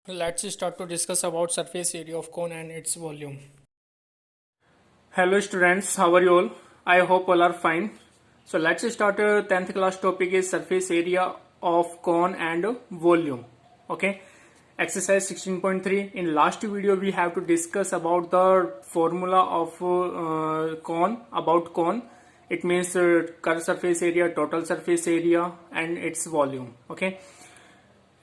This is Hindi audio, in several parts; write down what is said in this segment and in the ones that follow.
Let's start to discuss about surface area of cone and its volume. Hello students, how are you all? I hope all are fine. So let's start 10th class topic is surface area of cone and volume. Okay. Exercise 16.3. In last video we have to discuss about the formula of cone, about cone. It means curved surface area, total surface area and its volume. Okay.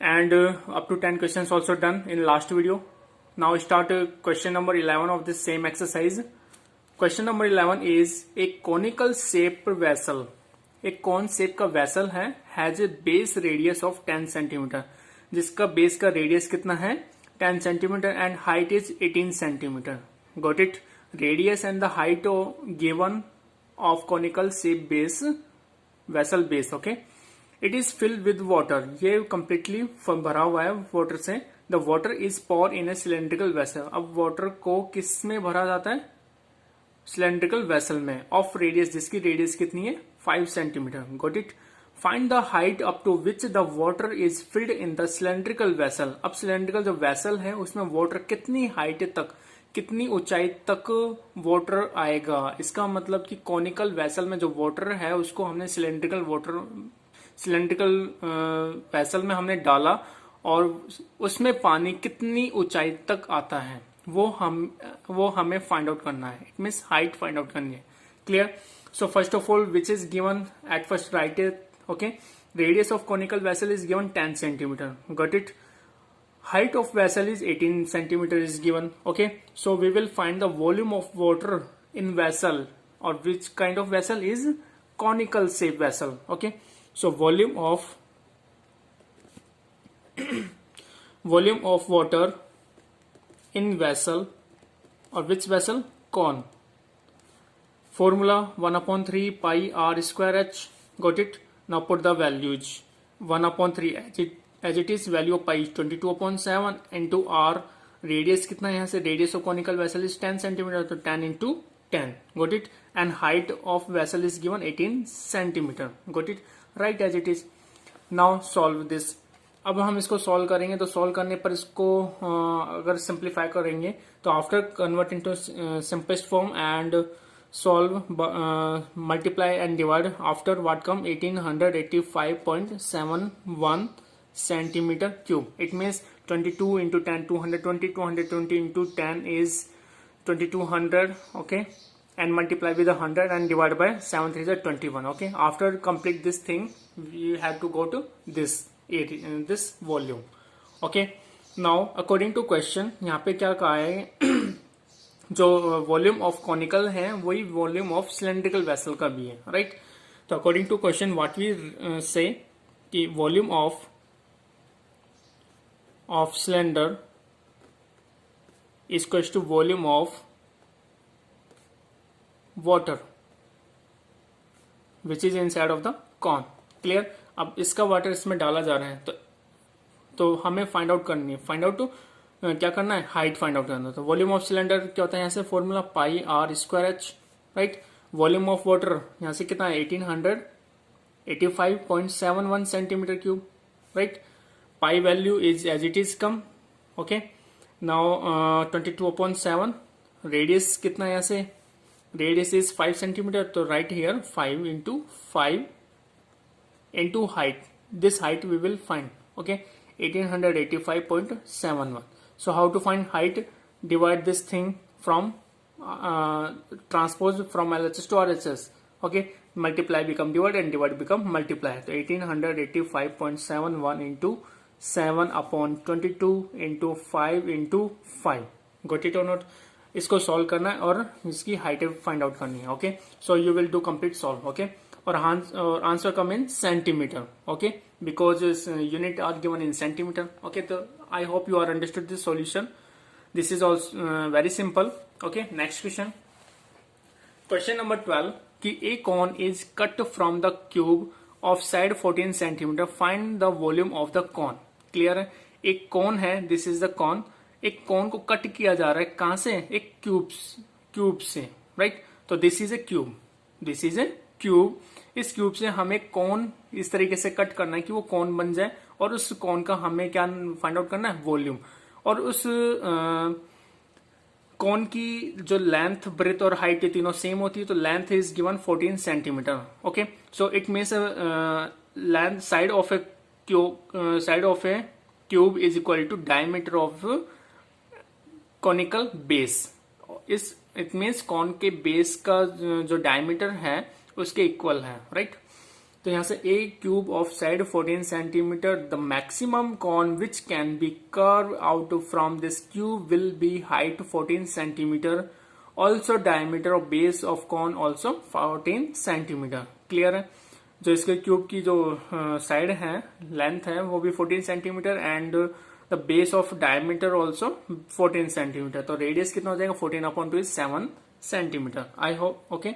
And up to 10 questions also done in last video. Now start question number 11 of this same exercise. Question number 11 is a conical shape vessel, एक कौन शेप का वेसल है, has a base radius of 10 centimetre, जिसका बेस का रेडियस कितना है 10 centimetre and height is 18 centimetre. Got it. Radius and the height given of conical shape base vessel base. Okay. It is filled with water, ये कंप्लीटली भरा हुआ है वाटर से. The water is pour in A cylindrical vessel. अब वाटर को किस में भरा जाता है, सिलेंड्रिकल वेसल में, ऑफ रेडियस, जिसकी रेडियस कितनी है 5 centimetre. Got it. Find the height up to which the water is filled in the cylindrical vessel. अब सिलेंड्रिकल जो वेसल है उसमें वाटर कितनी हाइट तक, कितनी ऊंचाई तक वाटर आएगा. इसका मतलब कि कॉनिकल वेसल में जो वाटर है उसको हमने सिलेंड्रिकल वेसल में हमने डाला और उसमें पानी कितनी ऊंचाई तक आता है वो हमें फाइंड आउट करना है. It means height find out करनी है. Clear. So first of all which is given at first write it. Okay. Radius of conical vessel is given 10 centimetre. Got it. Height of vessel is 18 centimetre is given. Okay. So we will find the volume of water in vessel, और which kind of vessel is conical shape vessel. Okay. So volume of water in vessel, or which vessel, cone. Formula 1/3 pi r square h. Got it. Now put the values. 1/3 as it is, value of pi is 22/7 into r. Radius कितना है यहाँ से, radius of conical vessel is 10 centimeter, तो 10 into 10. Got it. And height of vessel is given 18 centimeter. Got it. Right as it is. Now solve this. अब हम इसको सॉल्व करेंगे तो सॉल्व करने पर इसको अगर सिंप्लीफाई करेंगे तो after convert into simplest form and solve, multiply and divide, after what come 1885.71 centimetre cube. It means 22 into 10 220, 220 into 10 is 2200. Okay. and multiply with 100 and divide by 7 3 is 21. Okay. After complete this thing we have to go to this volume. Okay. Now according to question यहाँ पे क्या कहा है जो वॉल्यूम ऑफ कॉनिकल है वही वॉल्यूम ऑफ सिलेंड्रिकल वेसल का भी है. राइट. तो according to question what we say कि volume of cylinder is equals to volume of water which is inside of the cone. Clear. अब इसका वाटर इसमें डाला जा रहा है तो हमें फाइंड आउट करनी है. फाइंड आउट टू क्या करना है, हाइट फाइंड आउट करना है. तो वॉल्यूम ऑफ सिलेंडर क्या होता है यहाँ से, formula pi R square H. Right. Volume of water यहाँ से कितना है 1885.71 centimetre cube. Right. Pi value is as it is come. Okay. Now 22/7. Radius कितना है यहाँ से, रेडियस इज 5 सेंटीमीटर, तो right here 5 into 5 into height. This height we will find. Okay. 1885.71. So how to find height? Divide this thing from transpose from LHS to RHS. Okay. Multiply become divide and divide become multiply. So 1885.71 into 7/22 into 5 into 5. Got it or not? इसको सॉल्व करना है और इसकी हाइट फाइंड आउट करनी है. Okay. So you will do complete solve. Okay. और answer come in centimetre. Okay. Because unit are given in centimetre. Okay. तो I hope you are understood this solution. This is also very simple. Okay. Next question. Question number 12 कि a cone is cut from the cube of side 14 centimetre. Find the volume of the cone. Clear है. एक कॉन है, दिस इज द कॉन. एक कॉन को कट किया जा रहा है कहां से, एक क्यूब से. राइट. तो दिस इज ए क्यूब. इस क्यूब से हमें कौन इस तरीके से कट करना है कि वो कौन बन जाए और उस कौन का हमें क्या फाइंड आउट करना है, वॉल्यूम। और उस कौन की जो लेंथ, ब्रेथ और हाइट ये तीनों सेम होती है, तो length is given 14 centimetre. Okay, so it means length side of a cube is equal to diameter of conical base. इस इट मीन्स कॉन के बेस का जो डायमीटर है उसके इक्वल है, राइट। तो यहां से a cube of side 14 centimetre, the maximum cone which can be carve out from this cube will be height 14 centimetre, also diameter of base of cone also 14 centimetre. Clear है। जो इसके क्यूब की जो साइड है, लेंथ है, वो भी 14 centimetre and the base of diameter also 14 centimetre. तो रेडियस कितना हो जाएगा, 14/2 is 7 centimetre. I hope okay.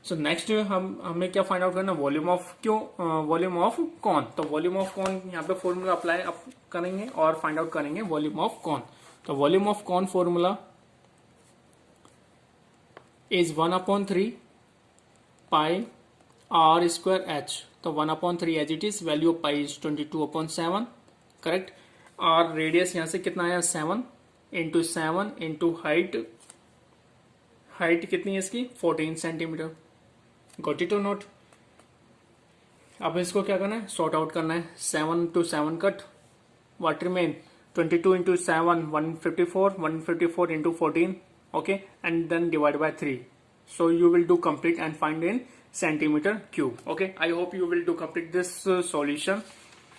So next हमें क्या फाइंड आउट करना, volume of volume of cone. तो वॉल्यूम ऑफ कॉन यहाँ पे फॉर्मूला अप्लाई करेंगे और फाइंड आउट करेंगे वॉल्यूम ऑफ कॉन। तो volume of cone formula is 1/3 pi r square h। तो 1/3 as it is, value of pi is 22/7, correct. और रेडियस यहां से कितना आया, 7 इंटू 7 इंटू हाइट कितनी है इसकी, 14 सेंटीमीटर। गॉट इट और नॉट। अब इसको क्या करना है, सॉर्ट आउट करना है। 7 to 7 cut, what remain, 22 into 7 154, 154 into 14, okay, and then divide by 3। So you will do complete and find in centimeter cube. Okay, I hope you will do complete this solution.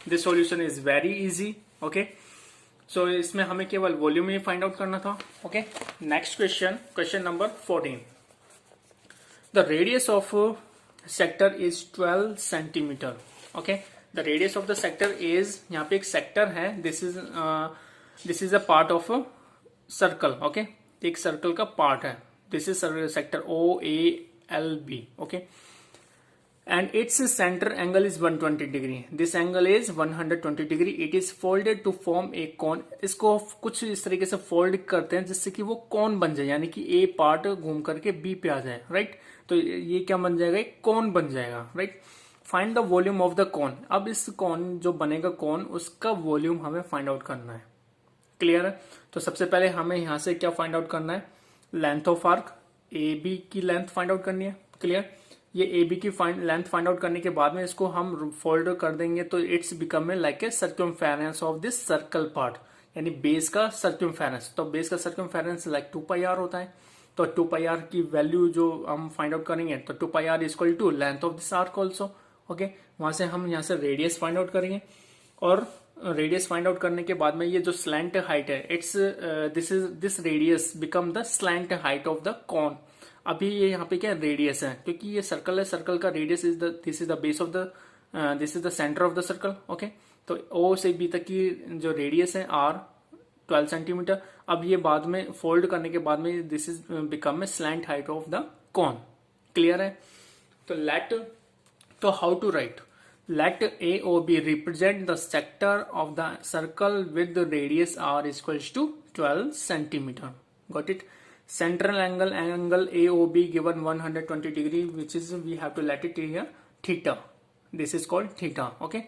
This solution is very easy. Okay, so इसमें हमें केवल वॉल्यूम ही फाइंड आउट करना था। Okay, next question, question number 14. The radius of sector is 12 centimeter. Okay, the radius of the sector is, यहाँ पे एक sector है, this is a part of a circle. Okay, एक circle का part है। This is sector OALB, okay, and its center angle is 120 degree. This angle is 120 degree. It is folded to form a cone. इसको कुछ इस तरीके से फोल्ड करते हैं जिससे कि वो कॉन बन जाए, यानी कि A पार्ट घूम करके B पे आ जाए, राइट। तो ये क्या बन जाएगा, एक कॉन बन जाएगा, right. Find the volume of the cone. अब इस कॉन जो बनेगा कॉन, उसका वॉल्यूम हमें फाइंड आउट करना है। क्लियर है। तो सबसे पहले हमें यहां से क्या फाइंड आउट करना है, length of arc A B की लेंथ फाइंड आउट करनी है। क्लियर। ये ए बी की लेंथ फाइंड आउट करने के बाद में इसको हम फोल्ड कर देंगे, तो it's become a like a circumference of this circle part, यानी बेस का सर्कमफेरेंस। तो बेस का सर्कमफेरेंस लाइक 2πr होता है। तो 2πr की वैल्यू जो हम फाइंड आउट करेंगे, तो 2πr equal to length of this arc also. Okay, वहां से हम यहाँ से रेडियस फाइंड आउट करेंगे, और रेडियस फाइंड आउट करने के बाद में ये जो स्लैंट हाइट है, it's this radius become the slant height of the cone. अभी ये यहाँ पे क्या रेडियस है, क्योंकि ये सर्कल है, सर्कल का radius is this is the base of the this is the centre of the circle. Okay, तो ओ से बी तक की जो रेडियस है आर 12 सेंटीमीटर। अब ये बाद में फोल्ड करने के बाद में this is become a slant height of the cone. Clear है। तो how to write, let AOB represent the sector of the circle with the radius r equals to 12 centimeter. Got it? Central angle AOB given 120 degree, which is we have to let it here theta. This is called theta. Okay.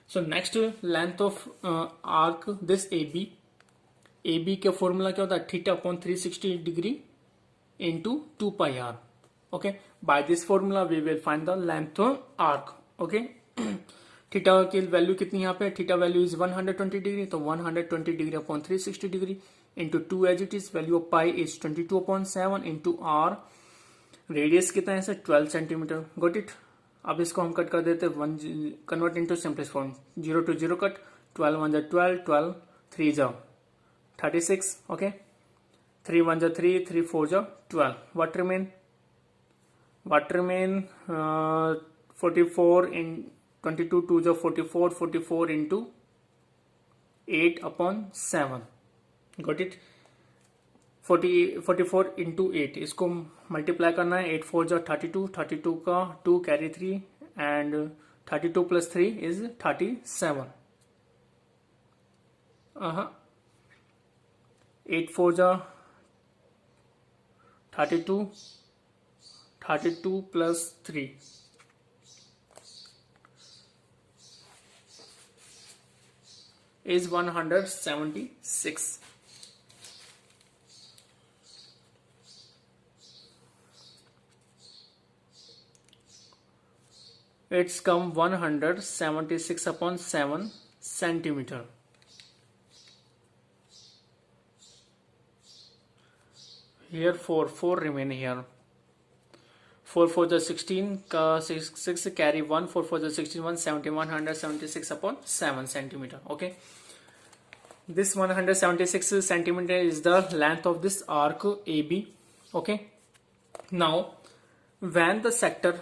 So next, length of arc this AB. AB का formula क्या होता है, theta upon 360 degree into 2 pi r. Okay. By this formula we will find the length of arc. Okay. Theta की वैल्यू कितनी यहाँ पे, थीटा वैल्यू इज 120 डिग्री, तो 120 degree upon 360 degree into 2 as it is, value of pi is 22/7 into R, radius कितना है सर 12 सेंटीमीटर। Got it. अब इसको हम कट कर देते हैं, convert into simplest form, 0 to 0 cut, 12 1 12, 12 3 जाओ 36, ओके, 3 1 3, 3 4 12, व्हाट रिमेन 44 in 22 2 जो 44, 44 into 8/7, गॉट इट। 44 into 8, इसको मल्टीप्लाई करना है, 8 4 जो 32, 32 का 2 कैरी 3 एंड 32 + 3 इज 37। 8 4 जो 32, 32 + 3 is 176. It's come 176 upon 7 centimeter. Here 4 remain here. 4 for the 16 6 carry 1, 4 for the 16 176 upon 7 centimeter. Okay, this 176 centimeter is the length of this arc AB. Okay, now when this sector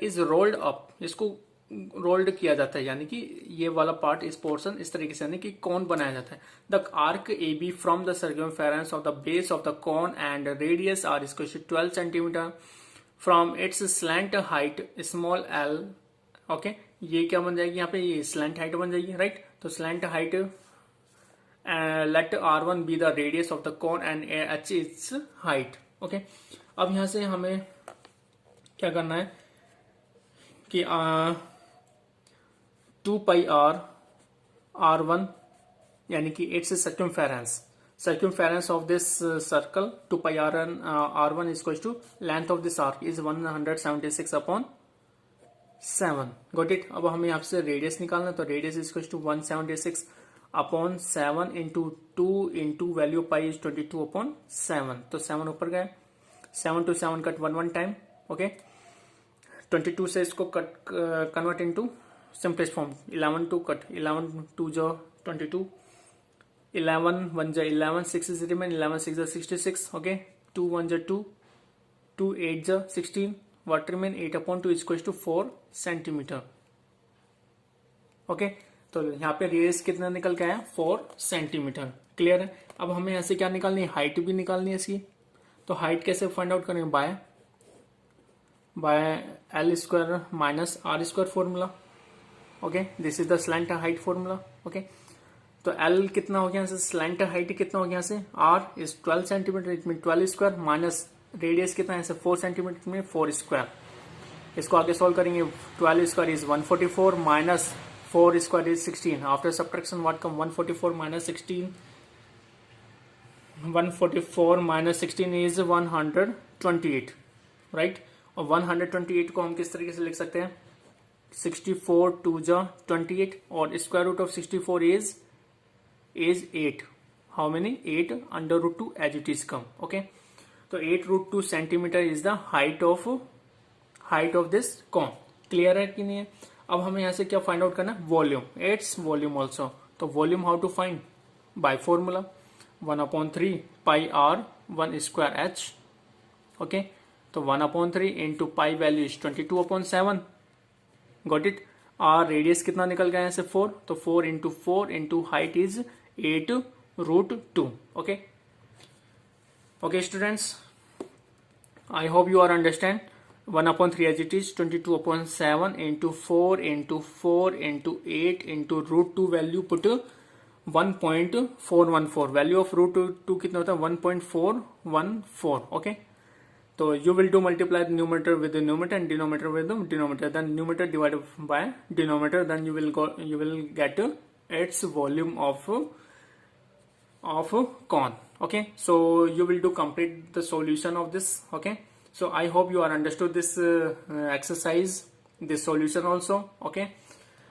is rolled up, इसको रोल्ड किया जाता है, यानी कि ये वाला पार्ट, इस पोर्शन इस तरीके से यानी कि कोन बनाया जाता है. The arc A B from the circumference of the base of the cone and radius R equal to 12 centimetre from its slant height small L. Okay, ये क्या बन जाएगी यहाँ पे, ये स्लैंट हाइट बन जाएगी, राइट. तो slant height, let R1 be the radius of the cone and H its height. Okay, अब यहां से हमें क्या करना है कि 2 पाई R1 यानी कि it's circumference of this circle 2 pi R1 is equal to length of this arc is 176 upon 7. Got it. अब हमें यहाँ से रेडियस निकालना है, तो radius is equal to 176 upon 7 into 2 into value pi is 22 upon 7. तो 7 ऊपर गए, 7 to 7 कट 1 टाइम. ओके, 22 से इसको cut convert into simplest form, 11 two cut, 11 two जो 22, 11 1 जो 11, 6 is remain, 11 6 जो 66. ओके, 2 1 जो 2, 2 8 जो 16, what remain 8 upon 2 is equal to 4 centimetre. Okay, तो यहाँ पे रेडियस कितना निकल के आया, 4 सेंटीमीटर. क्लियर है. अब हमें यहाँ से क्या निकालनी है, हाइट भी निकालनी है इसकी. तो हाइट कैसे फाइंड आउट करेंगे, by L square minus R square formula. Okay, this is the slant height formula. Okay, तो एल कितना हो गया, स्लैंट हाइट कितना हो गया से, R is 12 centimetre, it mean 12 square minus radius कितना है, 4 सेंटीमीटर में 4 स्क्वायर. इसको आगे सॉल्व करेंगे, 12 square is 144 minus 4 square is 16. After subtraction what come, 144 minus 16, 144 minus 16 is 128, right. और 128 को हम किस तरीके से लिख सकते हैं, 64 2 जा 28 और square root of 64 is 8. How many, 8 under root 2 as it is come. Okay, तो 8 root 2 centimetre is the height of this cone. Clear है कि नहीं है. अब हमें यहां से क्या फाइंड आउट करना है, वॉल्यूम. It's volume also. तो volume how to find, by formula 1/3 pi R1 square H. Okay, तो 1/3 into pi value is 22/7. Got it. R radius कितना निकल गया है, 4, तो 4 into height is 8 root 2. Okay, okay students, I hope you are understand. 1/3 as it is, 22/7 into 4 into 4 into 8 into root 2 value put 1.414. value of root 2 कितना होता है, 1.414. ओके, तो you will do multiply the numerator with the numerator and denominator with the denominator, then numerator divided by denominator, then you will get its volume of cone. Okay, so you will do complete the solution of this. Okay, so I hope you are understood this exercise, this solution also. Okay,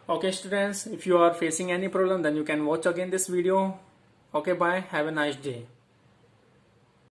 okay students, if you are facing any problem then you can watch again this video. Okay, bye, have a nice day.